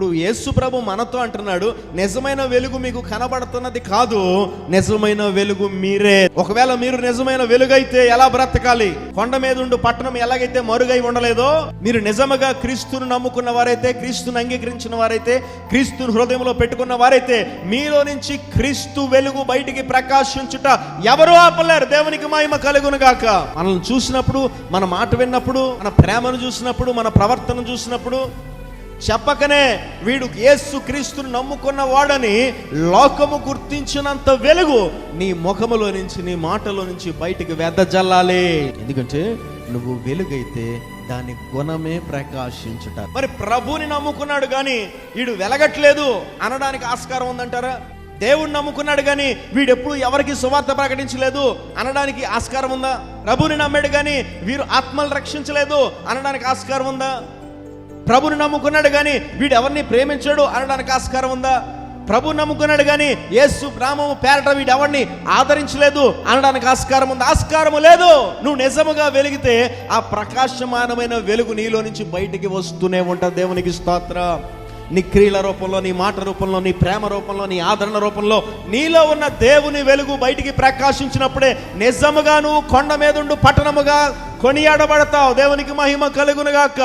ఇప్పుడు యేసు ప్రభు మనతో అంటున్నాడు, నిజమైన వెలుగు మీకు కనబడుతున్నది కాదు, నిజమైన వెలుగు మీరే. ఒకవేళ మీరు నిజమైన వెలుగైతే ఎలా బ్రతకాలి? కొండ మీద ఉండు పట్టణం ఎలాగైతే మరుగై ఉండలేదో, మీరు నిజముగా క్రీస్తును నమ్ముకున్న వారైతే, క్రీస్తును అంగీకరించిన వారైతే, క్రీస్తును హృదయంలో పెట్టుకున్న వారైతే, మీలో నుంచి క్రీస్తు వెలుగు బయటికి ప్రకాశించుట ఎవరు ఆపలేరు. దేవునికి మహిమ కలుగును గాక. మనల్ని చూసినప్పుడు, మన మాట విన్నప్పుడు, మన ప్రేమను చూసినప్పుడు, మన ప్రవర్తన చూసినప్పుడు చెప్పకనే వీడు యేసు క్రీస్తును నమ్ముకున్న వాడని లోకము గుర్తించినంత వెలుగు నీ ముఖములో నుంచి, నీ మాటలో నుంచి బయటికి వెదజల్లాలి. ఎందుకంటే నువ్వు వెలుగైతే దాని గుణమే ప్రకాశించుట. మరి ప్రభుని నమ్ముకున్నాడు కానీ వీడు వెలగట్లేదు అనడానికి ఆస్కారం ఉందంటారా? దేవుణ్ణి నమ్ముకున్నాడు కానీ వీడెప్పుడు ఎవరికి సువార్త ప్రకటించలేదు అనడానికి ఆస్కారం ఉందా? ప్రభుని నమ్మాడు కానీ వీరు ఆత్మలు రక్షించలేదు అనడానికి ఆస్కారం ఉందా? ప్రభుని నమ్ముకున్నాడు కానీ వీడు ఎవరిని ప్రేమించాడు అనడానికి ఆస్కారం ఉందా? ప్రభు నమ్ముకున్నాడు కానీ యేసు నామము పేరట వీడు ఎవరిని ఆదరించలేదు అనడానికి ఆస్కారం ఉందా? ఆస్కారము లేదు. నువ్వు నిజముగా వెలిగితే ఆ ప్రకాశమానమైన వెలుగు నీలో నుంచి బయటికి వస్తూనే ఉంటుంది. దేవునికి స్తోత్రం. నీ క్రియల రూపంలో, నీ మాట రూపంలో, నీ ప్రేమ రూపంలో, నీ ఆదరణ రూపంలో నీలో ఉన్న దేవుని వెలుగు బయటికి ప్రకాశించినప్పుడే నిజముగా నువ్వు కొండ మీద ఉండు పట్టణముగా కొనియాడబడతావు. దేవునికి మహిమ కలుగును గాక.